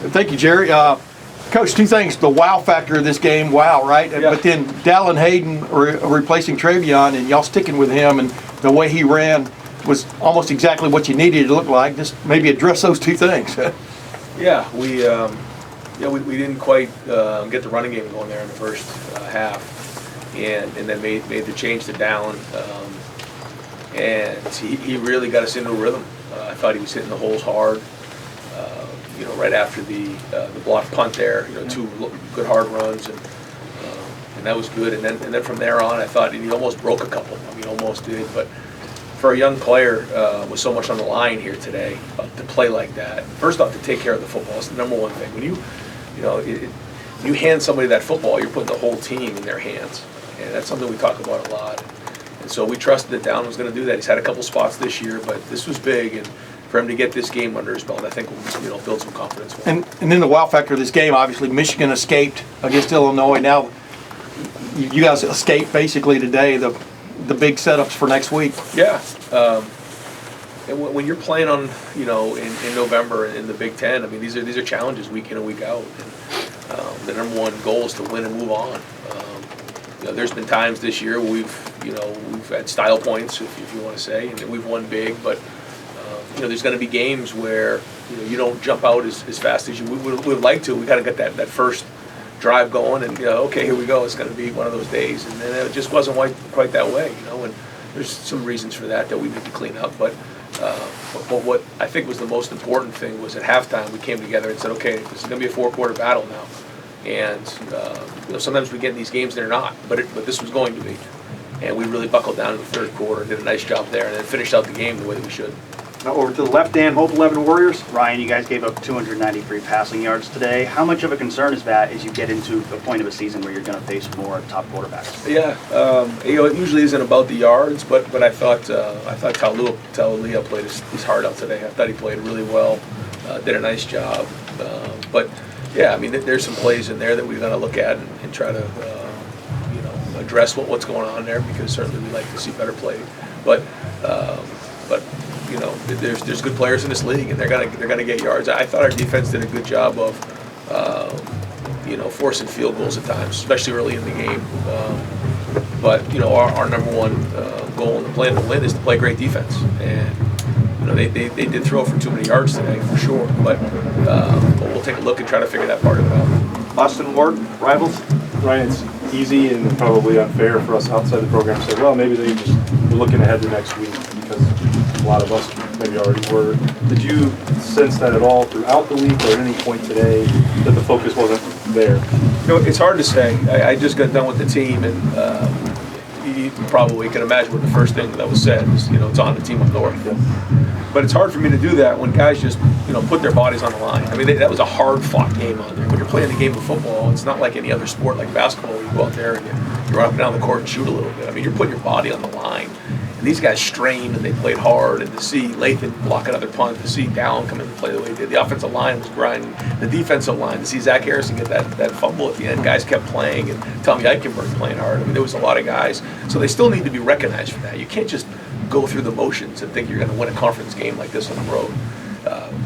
Thank you, Jerry. Coach, two things. The wow factor of this game, wow, right? Yeah. But then Dallin Hayden replacing Travion and y'all sticking with him, and the way he ran was almost exactly what you needed it to look like. Just maybe address those two things. Yeah, we didn't quite get the running game going there in the first half, and then made the change to Dallin, and he really got us into a rhythm. I thought he was hitting the holes hard. Right after the blocked punt there, two good hard runs, and that was good. And then from there on, I thought he almost broke a couple. I mean, almost did. But for a young player with so much on the line here today, to play like that, first off, to take care of the football is the number one thing. When you hand somebody that football, you're putting the whole team in their hands, and that's something we talk about a lot. And so we trusted that Dallin was going to do that. He's had a couple spots this year, but this was big, and for him to get this game under his belt, I think will build some confidence for him. And then the wow factor of this game, obviously, Michigan escaped against Illinois. Now you guys escaped basically today the big setups for next week. Yeah, and when you're playing on in November in the Big Ten, I mean these are challenges week in and week out. And the number one goal is to win and move on. There's been times this year where we've had style points, if you want to say, and we've won big, but there's going to be games where you don't jump out as fast as you would like to. We got to get that first drive going, and okay, here we go. It's going to be one of those days, and then it just wasn't quite that way. And there's some reasons for that we need to clean up. But what I think was the most important thing was at halftime we came together and said, okay, this is going to be a 4-quarter battle now, and sometimes we get in these games they're not, but this was going to be, and we really buckled down in the third quarter, did a nice job there, and then finished out the game the way that we should. Now over to the left, Dan, Hope 11 Warriors. Ryan, you guys gave up 293 passing yards today. How much of a concern is that as you get into the point of a season where you're going to face more top quarterbacks? Yeah, it usually isn't about the yards, but I thought Talia played his heart out today. I thought he played really well, did a nice job. But yeah, I mean, there's some plays in there that we're going to look at and try to address what's going on there, because certainly we like to see better play. But there's good players in this league, and they're gonna get yards. I thought our defense did a good job of forcing field goals at times, especially early in the game. But our number one goal in the plan to win is to play great defense, and they did throw for too many yards today for sure. But we'll take a look and try to figure that part of it out. Austin Ward, Rivals. Ryan, it's easy and probably unfair for us outside the program to say, well, maybe they just were looking ahead to next week, because a lot of us maybe already were. Did you sense that at all throughout the week or at any point today that the focus wasn't there? It's hard to say. I just got done with the team, and you probably can imagine what the first thing that was said is, it's on the team up north. Yeah. But it's hard for me to do that when guys just, put their bodies on the line. I mean, that was a hard-fought game out there. When you're playing a game of football, it's not like any other sport like basketball where you go out there and you run up and down the court and shoot a little bit. I mean, you're putting your body on the line. And these guys strained and they played hard, and to see Lathan block another punt, to see Dallin come in and play the way he did. The offensive line was grinding. The defensive line, to see Zach Harrison get that fumble at the end. Guys kept playing, and Tommy Eichenberg playing hard. I mean, there was a lot of guys. So they still need to be recognized for that. You can't just go through the motions and think you're going to win a conference game like this on the road.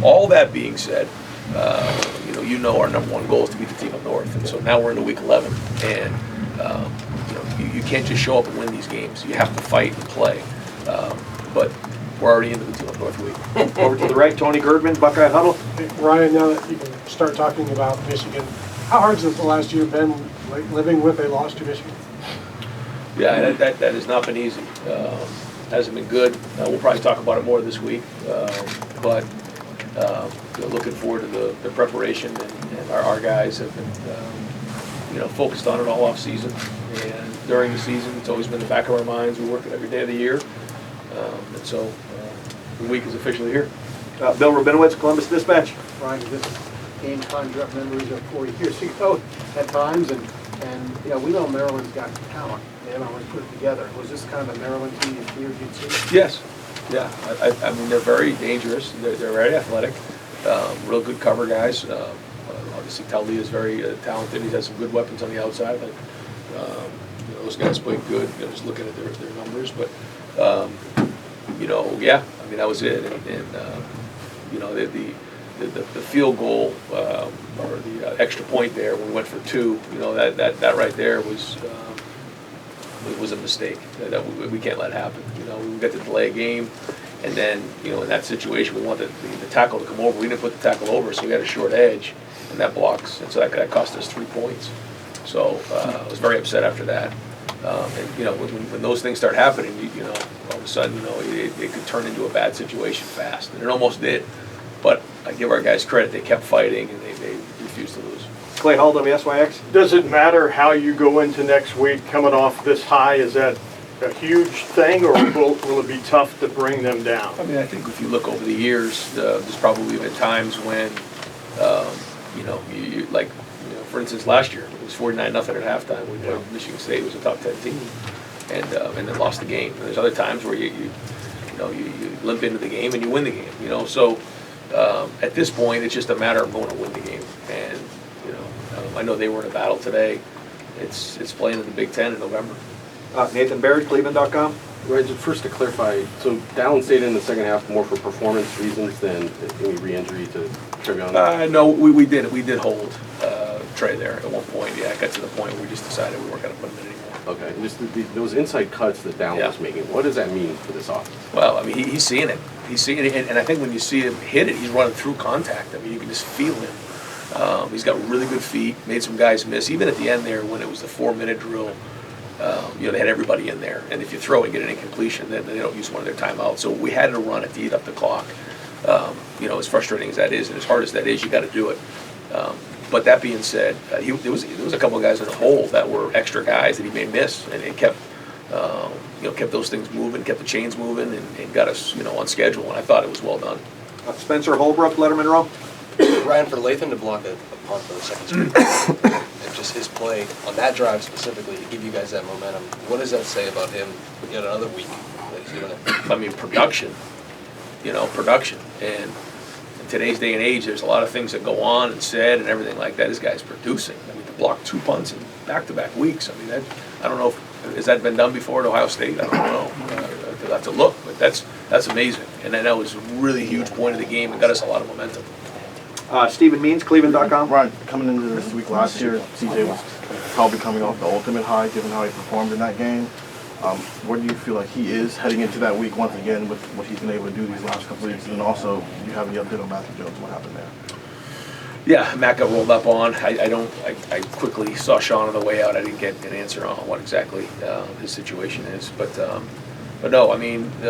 All that being said, our number one goal is to beat the team up north, and so now we're into week 11, and you can't just show up and win these games. You have to fight and play, but we're already into the team up north week. Over to the right, Tony Girdman, Buckeye Huddle. Hey, Ryan, now that you can start talking about Michigan, how hard has the last year been living with a loss to Michigan? Yeah, that has not been easy. Hasn't been good. We'll probably talk about it more this week, but looking forward to the preparation, and our guys have been focused on it all off season, and during the season it's always been in the back of our minds. We work it every day of the year, and so the week is officially here. Bill Rabinowitz, Columbus Dispatch. Ryan, this game conjured up memories of 40 years ago at times, and we know Maryland's got talent. They haven't always put it together. Was this kind of a Maryland team you feared you'd see? Yes. Yeah. I mean, they're very dangerous. They're very athletic. Real good cover guys. Obviously, Talia is very talented. He has some good weapons on the outside. Those guys played good. Just looking at their numbers, but yeah. I mean, that was it. And the field goal, or the extra point there, when we went for 2, you know, that right there was a mistake. That we can't let happen. You know, we got to delay a game, and then, you know, in that situation, we wanted the tackle to come over. We didn't put the tackle over, so we had a short edge, and that blocks, and so that cost us 3 points. So I was very upset after that. And, you know, when those things start happening, you know, all of a sudden, you know, it could turn into a bad situation fast, and it almost did. But I give our guys credit; they kept fighting, and they refused to lose. Clay Hall, WSYX. Does it matter how you go into next week coming off this high? Is that a huge thing, or will it be tough to bring them down? I mean, I think if you look over the years, there's probably been times when, you know, for instance, last year it was 49-0 at halftime. We played Michigan State, was a top 10 team, and then lost the game. And there's other times where you limp into the game and you win the game. You know, so at this point, it's just a matter of going to win the game. And you know, I know they were in a battle today. It's playing in the Big Ten in November. Nathan Barrett, Cleveland.com. Right, just first to clarify, so Dallin stayed in the second half more for performance reasons than any re-injury to Trevion? No, we did hold Trey there at one point. Yeah, it got to the point where we just decided we weren't going to put him in anymore. Okay, and just those inside cuts that Dallin was making, what does that mean for this offense? Well, I mean, he's seeing it. He's seeing it, and I think when you see him hit it, he's running through contact. I mean, you can just feel him. He's got really good feet, made some guys miss. Even at the end there, when it was the 4-minute drill, you know, they had everybody in there. And if you throw and get an incompletion, then they don't use one of their timeouts. So we had to run it to eat up the clock. You know, as frustrating as that is, and as hard as that is, you got to do it. But that being said, there was a couple of guys in the hole that were extra guys that he may miss, and it kept kept those things moving, kept the chains moving, and got us, you know, on schedule. And I thought it was well done. Spencer Holbrook, Letterman Row. Ryan, for Lathan to block a punt for the second straight, and just his play on that drive specifically to give you guys that momentum, what does that say about him yet another week that he's doing it? I mean, production. You know, production. And in today's day and age, there's a lot of things that go on and said and everything like that. This guy's producing. I mean, to block 2 punts in back-to-back weeks. I mean, I don't know has that been done before at Ohio State? I don't know. I'll have to look, but that's amazing. And that was a really huge point of the game and got us a lot of momentum. Stephen Means, Cleveland.com. Right, coming into this week last year, CJ was probably coming off the ultimate high, given how he performed in that game. Where do you feel like he is heading into that week once again with what he's been able to do these last couple of weeks? And then also, do you have any update on Matthew Jones? What happened there? Yeah, Matt got rolled up on. I quickly saw Sean on the way out. I didn't get an answer on what exactly his situation is, but no, I mean, you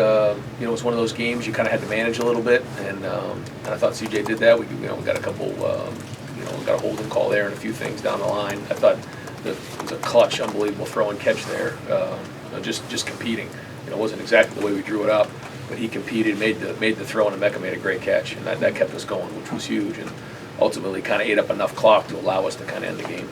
know, it's one of those games you kind of had to manage a little bit, and I thought CJ did that. We got a couple, we got a holding call there and a few things down the line. I thought it was a clutch, unbelievable throw and catch there. Just competing. You know, it wasn't exactly the way we drew it up, but he competed, made the throw, and Emeka made a great catch, and that kept us going, which was huge, and ultimately kind of ate up enough clock to allow us to kind of end the game.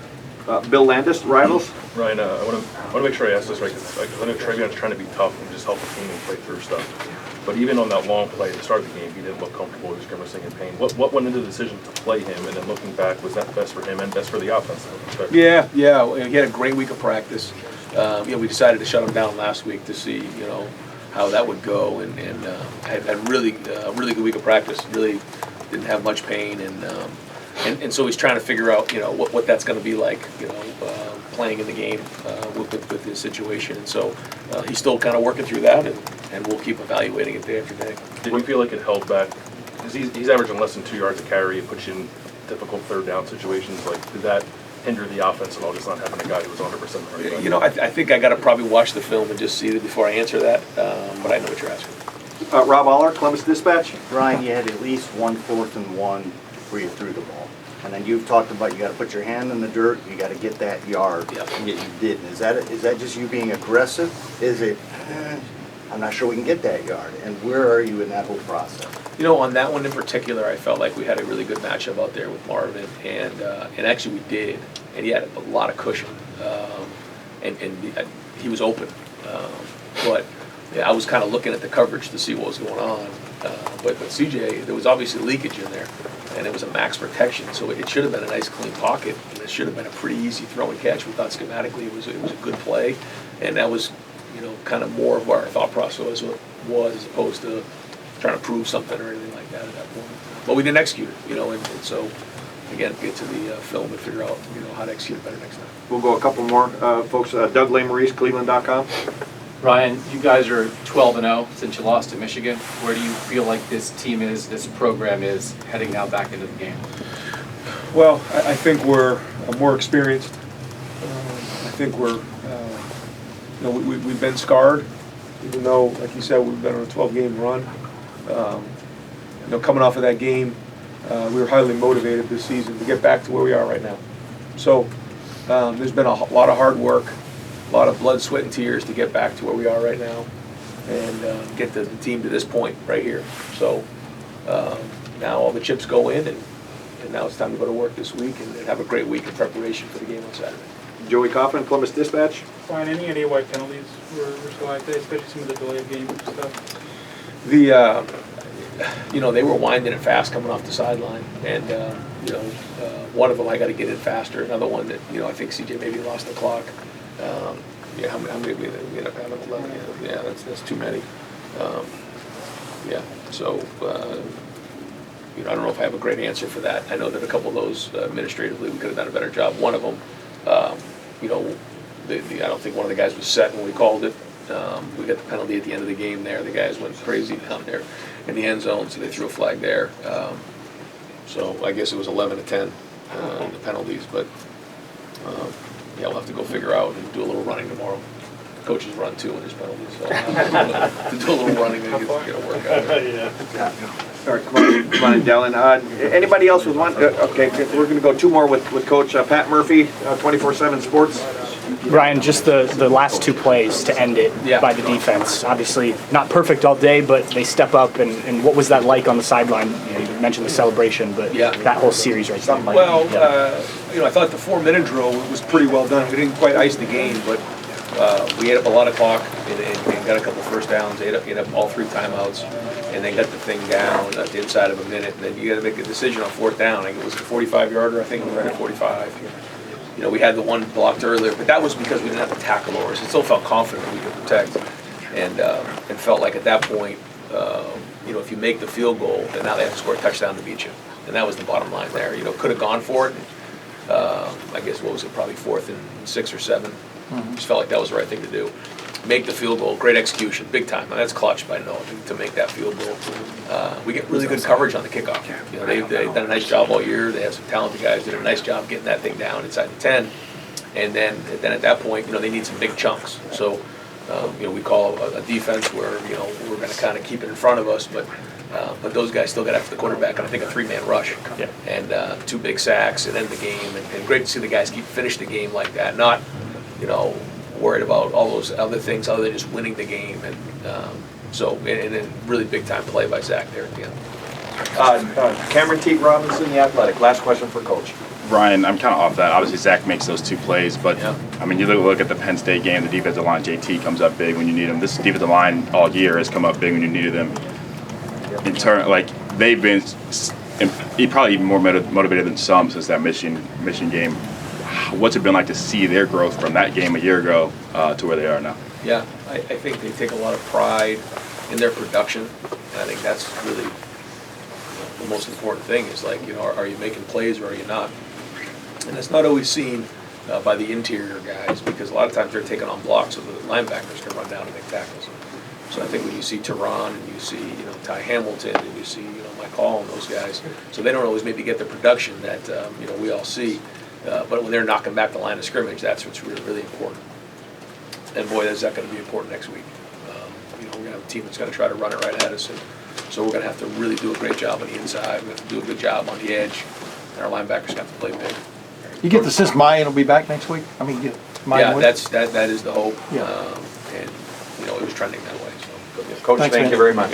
Bill Landis, Rivals. Ryan, I want to make sure I ask this right, because I know Trevion's trying to be tough and just help the team and play through stuff. But even on that long play at the start of the game, he didn't look comfortable. He was grimacing in pain. What went into the decision to play him? And then looking back, was that best for him and best for the offense? Yeah. He had a great week of practice. We decided to shut him down last week to see, you know, how that would go, and had really good week of practice. Really didn't have much pain, and so he's trying to figure out, you know, what that's going to be like, you know, playing in the game with his situation. And so he's still kind of working through that, and we'll keep evaluating it day after day. Did you feel like it held back? Because he's averaging less than 2 yards a carry. It puts you in difficult third down situations. Like, did that hinder the offense at all, just not having a guy who was 100% ready? You know, I think I got to probably watch the film and just see it before I answer that, but I know what you're asking. Rob Aller, Columbus Dispatch. Ryan, you had at least 1 4th and 1 where you threw the ball. And then you've talked about you got to put your hand in the dirt, you got to get that yard, Yep. and yet you didn't. Is that just you being aggressive? Is it, I'm not sure we can get that yard? And where are you in that whole process? You know, on that one in particular, I felt like we had a really good matchup out there with Marvin, and actually we did, and he had a lot of cushion, and he was open, but yeah, I was kind of looking at the coverage to see what was going on, but CJ, there was obviously leakage in there, and it was a max protection, so it should have been a nice clean pocket, and it should have been a pretty easy throw and catch. We thought schematically it was a good play, and that was, you know, kind of more of what our thought process was as opposed to trying to prove something or anything like that at that point. but we didn't execute it, you know, and so, again, get to the film and figure out, you know, how to execute it better next time. We'll go a couple more, folks. Doug Lesmerises, Cleveland.com. Ryan, you guys are 12-0 since you lost to Michigan. Where do you feel like this team is, this program is, heading now back into the game? Well, I think we're more experienced. I think we're, you know, we've been scarred, even though, like you said, we've been on a 12-game run. You know, coming off of that game, we were highly motivated this season to get back to where we are right now. So there's been a lot of hard work, a lot of blood, sweat, and tears to get back to where we are right now and get the team to this point right here. So now all the chips go in, and now it's time to go to work this week and have a great week in preparation for the game on Saturday. Joey Kaufman, Columbus Dispatch. Ryan, any idea why penalties were so high today, especially some of the delayed game stuff? You know, they were winding it fast coming off the sideline, and you know, one of them I got to get in faster. Another one that, you know, I think CJ maybe lost the clock. Yeah, how many we ended up having? 11. Yeah, that's too many. Yeah, so you know, I don't know if I have a great answer for that. I know that a couple of those administratively we could have done a better job. One of them, you know, I don't think one of the guys was set when we called it. We got the penalty at the end of the game there. The guys went crazy down there in the end zone, so they threw a flag there. So I guess it was 11-10 the penalties, but yeah, we'll have to go figure out and do a little running tomorrow. Coaches run too in his penalties, so to do a little running and get a workout. Yeah. All right, come on in, Dylan. Anybody else with one? Okay, we're going to go two more with Coach Pat Murphy, 24/7 Sports. Ryan, just the last two plays to end it by the defense. Obviously not perfect all day, but they step up. And what was that like on the sideline? You know, you mentioned the celebration, but that whole series right there. Well, you know, I thought the 4-minute drill was pretty well done. We didn't quite ice the game, but we ate up a lot of clock and got a couple first downs, ate up all 3 timeouts, and then got the thing down at the inside of a minute. And then you got to make a decision on 4th down. It was a 45-yarder, I think we were at 45. You know, we had the one blocked earlier, but that was because we didn't have the tackle over us. We still felt confident we could protect, and felt like at that point, you know, if you make the field goal, then now they have to score a touchdown to beat you, and that was the bottom line there. You know, could have gone for it. I guess what was it, probably 4th and 6 or 7. Just felt like that was the right thing to do. Make the field goal, great execution, big time. Now, that's clutch by Noah to make that field goal. We get really good coverage on the kickoff. You know, they've done a nice job all year. They have some talented guys. Did a nice job getting that thing down inside the 10. And then at that point, you know, they need some big chunks. So, you know, we call a defense where, you know, we're going to kind of keep it in front of us, but those guys still got after the quarterback, and I think a 3-man rush and 2 big sacks and end the game. And great to see the guys finish the game like that, not, you know, worried about all those other things other than just winning the game. And so, and then really big time play by Zach there at the end. Cameron Teague Robinson, The Athletic. Last question for Coach. Ryan, I'm kind of off that. Obviously, Zach makes those 2 plays, but I mean, you look at the Penn State game, the defensive line, JT comes up big when you need him. This defensive line all year has come up big when you needed them. In turn, like, they've been probably even more motivated than some since that Michigan game. What's it been like to see their growth from that game a year ago to where they are now? Yeah, I think they take a lot of pride in their production, and I think that's really the most important thing is, like, you know, are you making plays or are you not? And it's not always seen by the interior guys, because a lot of times they're taking on blocks so the linebackers can run down and make tackles. So I think when you see Tehran and you see, you know, Ty Hamilton and you see, you know, Mike Hall and those guys, so they don't always maybe get the production that, you know, we all see. But when they're knocking back the line of scrimmage, that's what's really, really important. And boy, is that going to be important next week. You know, we're going to have a team that's going to try to run it right at us. And so we're going to have to really do a great job on the inside. We have to do a good job on the edge. And our linebackers have to play big. You get the sense Mayan will be back next week? I mean, yeah, that is the hope. Yeah. And, you know, it was trending that way. So. Coach, thank you very much.